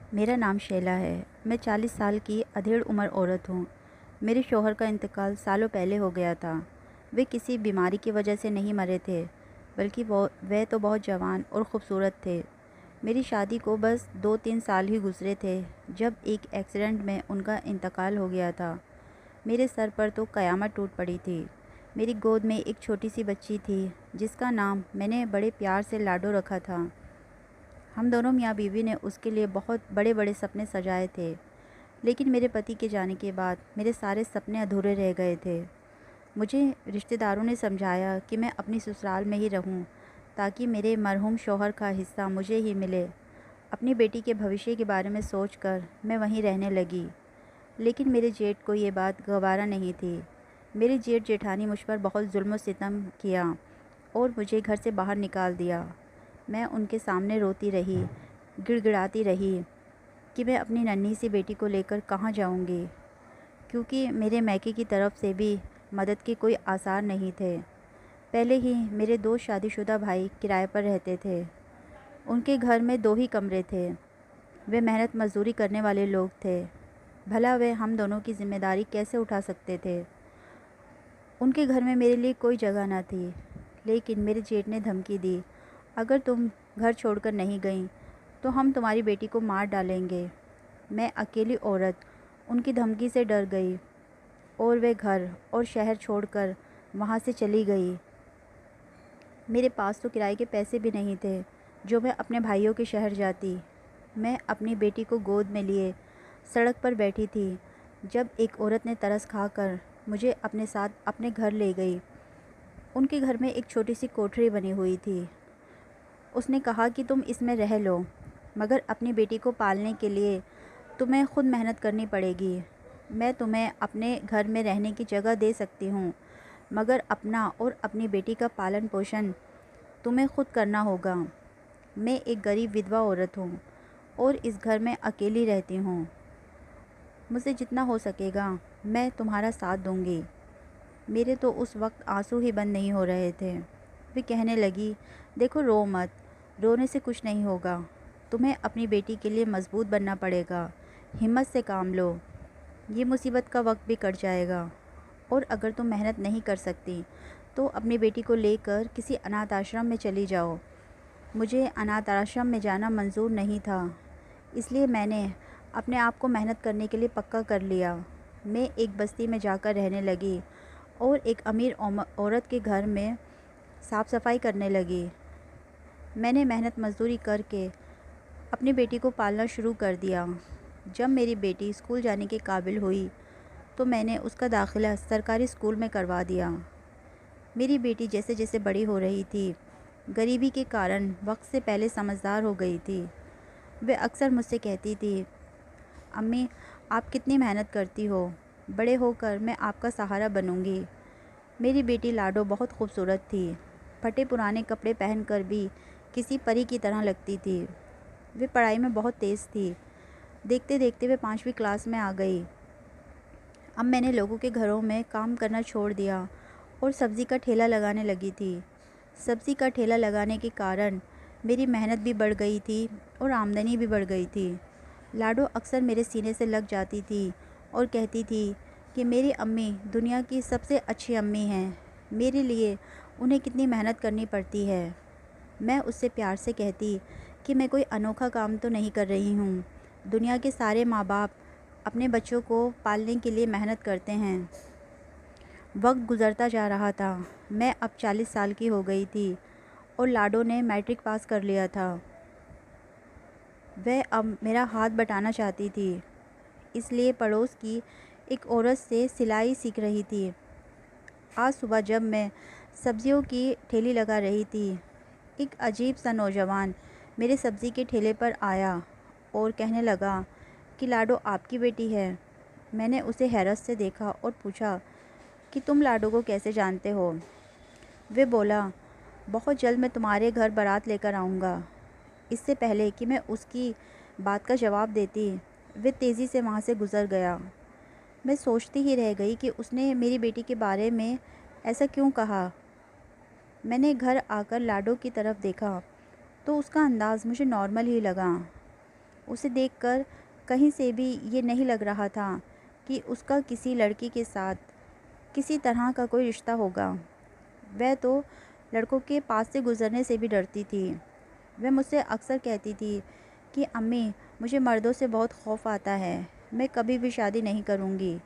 मेरा नाम शैला है। मैं 40 साल की अधेड़ उम्र औरत हूँ। मेरे शौहर का इंतकाल सालों पहले हो गया था। वे किसी बीमारी की वजह से नहीं मरे थे, बल्कि वह तो बहुत जवान और ख़ूबसूरत थे। मेरी शादी को बस 2-3 साल ही गुजरे थे जब एक एक्सीडेंट में उनका इंतकाल हो गया था। मेरे सर पर तो क़यामत टूट पड़ी थी। मेरी गोद में एक छोटी सी बच्ची थी जिसका नाम मैंने बड़े प्यार से लाडो रखा था। हम दोनों मियाँ बीवी ने उसके लिए बहुत बड़े बड़े सपने सजाए थे, लेकिन मेरे पति के जाने के बाद मेरे सारे सपने अधूरे रह गए थे। मुझे रिश्तेदारों ने समझाया कि मैं अपनी ससुराल में ही रहूं, ताकि मेरे मरहूम शौहर का हिस्सा मुझे ही मिले। अपनी बेटी के भविष्य के बारे में सोचकर मैं वहीं रहने लगी, लेकिन मेरे जेठ को ये बात गवारा नहीं थी। मेरे जेठ जेठानी मुझ पर बहुत जुल्म सितम किया और मुझे घर से बाहर निकाल दिया। मैं उनके सामने रोती रही, गिड़गिड़ाती रही कि मैं अपनी नन्ही सी बेटी को लेकर कहाँ जाऊँगी, क्योंकि मेरे मैके की तरफ से भी मदद के कोई आसार नहीं थे। पहले ही मेरे 2 शादीशुदा भाई किराए पर रहते थे। उनके घर में 2 ही कमरे थे। वे मेहनत मजदूरी करने वाले लोग थे। भला वे हम दोनों की जिम्मेदारी कैसे उठा सकते थे? उनके घर में मेरे लिए कोई जगह न थी, लेकिन मेरे जेठ ने धमकी दी, अगर तुम घर छोड़कर नहीं गई तो हम तुम्हारी बेटी को मार डालेंगे। मैं अकेली औरत उनकी धमकी से डर गई और वे घर और शहर छोड़कर वहाँ से चली गई। मेरे पास तो किराए के पैसे भी नहीं थे जो मैं अपने भाइयों के शहर जाती। मैं अपनी बेटी को गोद में लिए सड़क पर बैठी थी जब एक औरत ने तरस खाकर मुझे अपने साथ अपने घर ले गई। उनके घर में एक छोटी सी कोठरी बनी हुई थी। उसने कहा कि तुम इसमें रह लो, मगर अपनी बेटी को पालने के लिए तुम्हें खुद मेहनत करनी पड़ेगी। मैं तुम्हें अपने घर में रहने की जगह दे सकती हूँ, मगर अपना और अपनी बेटी का पालन पोषण तुम्हें खुद करना होगा। मैं एक गरीब विधवा औरत हूँ और इस घर में अकेली रहती हूँ। मुझसे जितना हो सकेगा मैं तुम्हारा साथ दूँगी। मेरे तो उस वक्त आंसू ही बंद नहीं हो रहे थे। वे कहने लगी, देखो रो मत, रोने से कुछ नहीं होगा। तुम्हें अपनी बेटी के लिए मजबूत बनना पड़ेगा। हिम्मत से काम लो, ये मुसीबत का वक्त भी कट जाएगा। और अगर तुम मेहनत नहीं कर सकती तो अपनी बेटी को लेकर किसी अनाथ आश्रम में चली जाओ। मुझे अनाथ आश्रम में जाना मंजूर नहीं था, इसलिए मैंने अपने आप को मेहनत करने के लिए पक्का कर लिया। मैं एक बस्ती में जाकर रहने लगी और एक अमीर औरत के घर में साफ़ सफाई करने लगी। मैंने मेहनत मजदूरी करके अपनी बेटी को पालना शुरू कर दिया। जब मेरी बेटी स्कूल जाने के काबिल हुई तो मैंने उसका दाखिला सरकारी स्कूल में करवा दिया। मेरी बेटी जैसे जैसे बड़ी हो रही थी, गरीबी के कारण वक्त से पहले समझदार हो गई थी। वे अक्सर मुझसे कहती थी, अम्मी आप कितनी मेहनत करती हो, बड़े होकर मैं आपका सहारा बनूंगी। मेरी बेटी लाडो बहुत खूबसूरत थी। फटे पुराने कपड़े पहनकर भी किसी परी की तरह लगती थी। वे पढ़ाई में बहुत तेज़ थी। देखते देखते वे 5वीं क्लास में आ गई। अब मैंने लोगों के घरों में काम करना छोड़ दिया और सब्ज़ी का ठेला लगाने लगी थी। सब्ज़ी का ठेला लगाने के कारण मेरी मेहनत भी बढ़ गई थी और आमदनी भी बढ़ गई थी। लाडो अक्सर मेरे सीने से लग जाती थी और कहती थी कि मेरी अम्मी दुनिया की सबसे अच्छी अम्मी हैं। मेरे लिए उन्हें कितनी मेहनत करनी पड़ती है। मैं उससे प्यार से कहती कि मैं कोई अनोखा काम तो नहीं कर रही हूँ। दुनिया के सारे माँ बाप अपने बच्चों को पालने के लिए मेहनत करते हैं। वक्त गुज़रता जा रहा था। मैं अब 40 साल की हो गई थी और लाडो ने मैट्रिक पास कर लिया था। वह अब मेरा हाथ बटाना चाहती थी, इसलिए पड़ोस की एक औरत से सिलाई सीख रही थी। आज सुबह जब मैं सब्जियों की ठेली लगा रही थी, एक अजीब सा नौजवान मेरे सब्ज़ी के ठेले पर आया और कहने लगा कि लाडो आपकी बेटी है। मैंने उसे हैरत से देखा और पूछा कि तुम लाडो को कैसे जानते हो? वे बोला, बहुत जल्द मैं तुम्हारे घर बारात लेकर आऊँगा। इससे पहले कि मैं उसकी बात का जवाब देती, वे तेज़ी से वहाँ से गुज़र गया। मैं सोचती ही रह गई कि उसने मेरी बेटी के बारे में ऐसा क्यों कहा। मैंने घर आकर लाडो की तरफ देखा तो उसका अंदाज़ मुझे नॉर्मल ही लगा। उसे देखकर कहीं से भी ये नहीं लग रहा था कि उसका किसी लड़की के साथ किसी तरह का कोई रिश्ता होगा। वह तो लड़कों के पास से गुज़रने से भी डरती थी। वह मुझसे अक्सर कहती थी कि अम्मी, मुझे मर्दों से बहुत खौफ आता है, मैं कभी भी शादी नहीं करूँगी।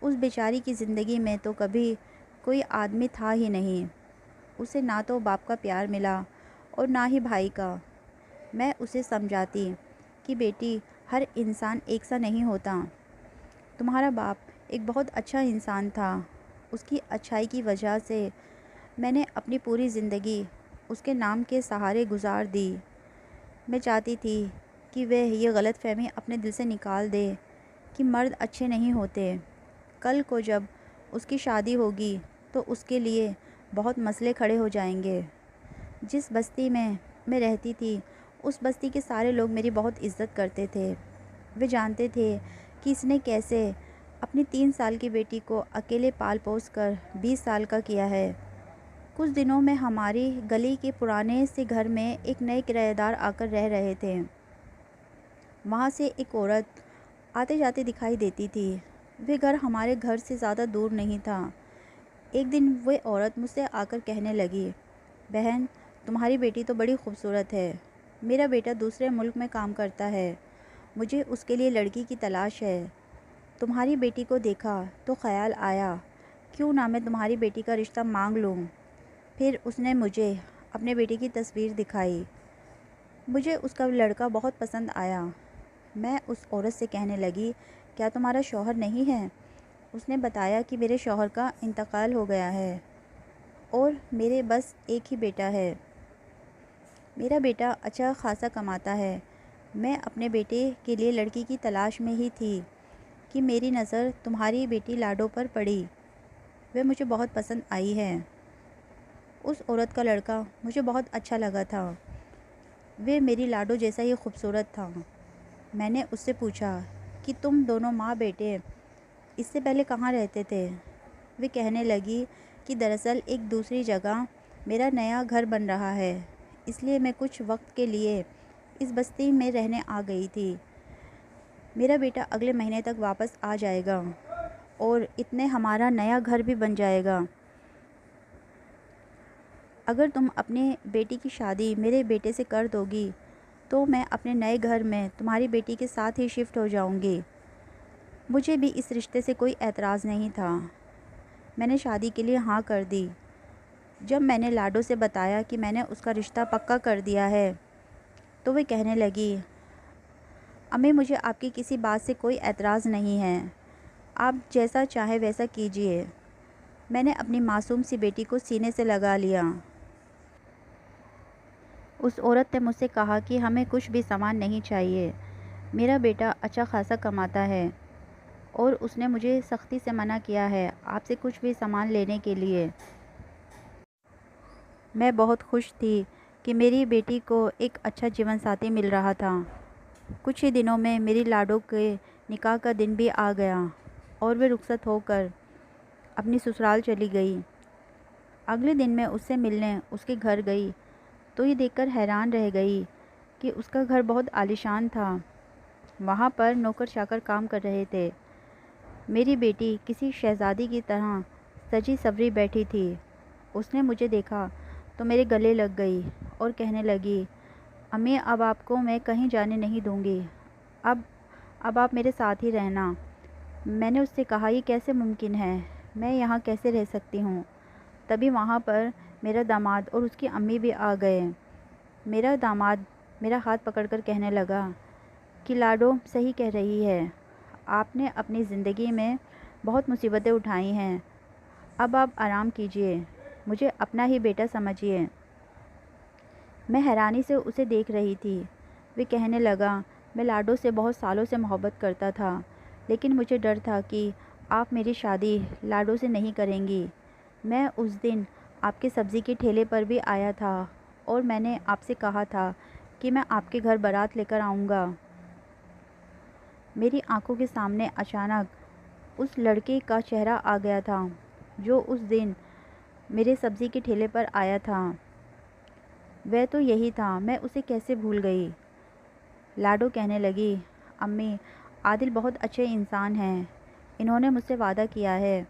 उस बेचारी की ज़िंदगी में तो कभी कोई आदमी था ही नहीं। उसे ना तो बाप का प्यार मिला और ना ही भाई का। मैं उसे समझाती कि बेटी, हर इंसान एक सा नहीं होता। तुम्हारा बाप एक बहुत अच्छा इंसान था। उसकी अच्छाई की वजह से मैंने अपनी पूरी ज़िंदगी उसके नाम के सहारे गुजार दी। मैं चाहती थी कि वह ये गलतफ़हमी अपने दिल से निकाल दे कि मर्द अच्छे नहीं होते। कल को जब उसकी शादी होगी तो उसके लिए बहुत मसले खड़े हो जाएंगे। जिस बस्ती में मैं रहती थी, उस बस्ती के सारे लोग मेरी बहुत इज़्ज़त करते थे। वे जानते थे कि इसने कैसे अपनी 3 साल की बेटी को अकेले पाल पोस कर 20 साल का किया है। कुछ दिनों में हमारी गली के पुराने से घर में एक नए किराएदार आकर रह रहे थे। वहाँ से एक औरत आते जाते दिखाई देती थी। वे घर हमारे घर से ज़्यादा दूर नहीं था। एक दिन वह औरत मुझसे आकर कहने लगी, बहन, तुम्हारी बेटी तो बड़ी खूबसूरत है। मेरा बेटा दूसरे मुल्क में काम करता है। मुझे उसके लिए लड़की की तलाश है। तुम्हारी बेटी को देखा तो ख़याल आया, क्यों ना मैं तुम्हारी बेटी का रिश्ता मांग लूँ। फिर उसने मुझे अपने बेटे की तस्वीर दिखाई। मुझे उसका लड़का बहुत पसंद आया। मैं उस औरत से कहने लगी, क्या तुम्हारा शौहर नहीं है? उसने बताया कि मेरे शौहर का इंतकाल हो गया है और मेरे बस एक ही बेटा है। मेरा बेटा अच्छा खासा कमाता है। मैं अपने बेटे के लिए लड़की की तलाश में ही थी कि मेरी नज़र तुम्हारी बेटी लाडो पर पड़ी। वह मुझे बहुत पसंद आई है। उस औरत का लड़का मुझे बहुत अच्छा लगा था। वे मेरी लाडो जैसा ही खूबसूरत था। मैंने उससे पूछा कि तुम दोनों माँ बेटे इससे पहले कहाँ रहते थे? वे कहने लगी कि दरअसल एक दूसरी जगह मेरा नया घर बन रहा है, इसलिए मैं कुछ वक्त के लिए इस बस्ती में रहने आ गई थी। मेरा बेटा अगले महीने तक वापस आ जाएगा और इतने हमारा नया घर भी बन जाएगा। अगर तुम अपने बेटी की शादी मेरे बेटे से कर दोगी तो मैं अपने नए घर में तुम्हारी बेटी के साथ ही शिफ्ट हो जाऊंगी। मुझे भी इस रिश्ते से कोई एतराज़ नहीं था। मैंने शादी के लिए हाँ कर दी। जब मैंने लाडो से बताया कि मैंने उसका रिश्ता पक्का कर दिया है तो वे कहने लगी, अम्मी, मुझे आपकी किसी बात से कोई एतराज़ नहीं है। आप जैसा चाहे वैसा कीजिए। मैंने अपनी मासूम सी बेटी को सीने से लगा लिया। उस औरत ने मुझसे कहा कि हमें कुछ भी सामान नहीं चाहिए। मेरा बेटा अच्छा खासा कमाता है और उसने मुझे सख्ती से मना किया है आपसे कुछ भी सामान लेने के लिए। मैं बहुत खुश थी कि मेरी बेटी को एक अच्छा जीवन साथी मिल रहा था। कुछ ही दिनों में मेरी लाडो के निकाह का दिन भी आ गया और वे रुखसत होकर अपनी ससुराल चली गई। अगले दिन मैं उससे मिलने उसके घर गई तो ये देखकर हैरान रह गई कि उसका घर बहुत आलीशान था। वहाँ पर नौकर चाकर काम कर रहे थे। मेरी बेटी किसी शहज़ादी की तरह सजी सवरी बैठी थी। उसने मुझे देखा तो मेरे गले लग गई और कहने लगी, अम्मी, अब आपको मैं कहीं जाने नहीं दूँगी। अब आप मेरे साथ ही रहना। मैंने उससे कहा, ये कैसे मुमकिन है? मैं यहाँ कैसे रह सकती हूँ? तभी वहाँ पर मेरा दामाद और उसकी अम्मी भी आ गए। मेरा दामाद मेरा हाथ पकड़कर कहने लगा कि लाडो सही कह रही है। आपने अपनी ज़िंदगी में बहुत मुसीबतें उठाई हैं। अब आप आराम कीजिए, मुझे अपना ही बेटा समझिए। मैं हैरानी से उसे देख रही थी। वे कहने लगा, मैं लाडो से बहुत सालों से मोहब्बत करता था, लेकिन मुझे डर था कि आप मेरी शादी लाडो से नहीं करेंगी। मैं उस दिन आपके सब्ज़ी के ठेले पर भी आया था और मैंने आपसे कहा था कि मैं आपके घर बारात लेकर आऊँगा। मेरी आंखों के सामने अचानक उस लड़के का चेहरा आ गया था जो उस दिन मेरे सब्ज़ी के ठेले पर आया था। वह तो यही था। मैं उसे कैसे भूल गई। लाडो कहने लगी, अम्मी, आदिल बहुत अच्छे इंसान हैं। इन्होंने मुझसे वादा किया है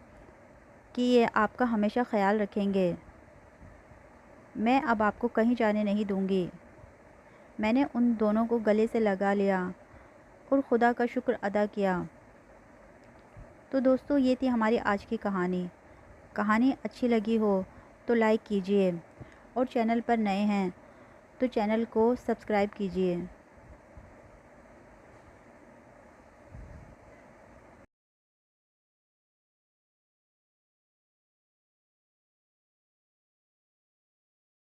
कि ये आपका हमेशा ख्याल रखेंगे। मैं अब आपको कहीं जाने नहीं दूंगी। मैंने उन दोनों को गले से लगा लिया और खुदा का शुक्र अदा किया। तो दोस्तों, ये थी हमारी आज की कहानी। कहानी अच्छी लगी हो तो लाइक कीजिए और चैनल पर नए हैं तो चैनल को सब्सक्राइब कीजिए।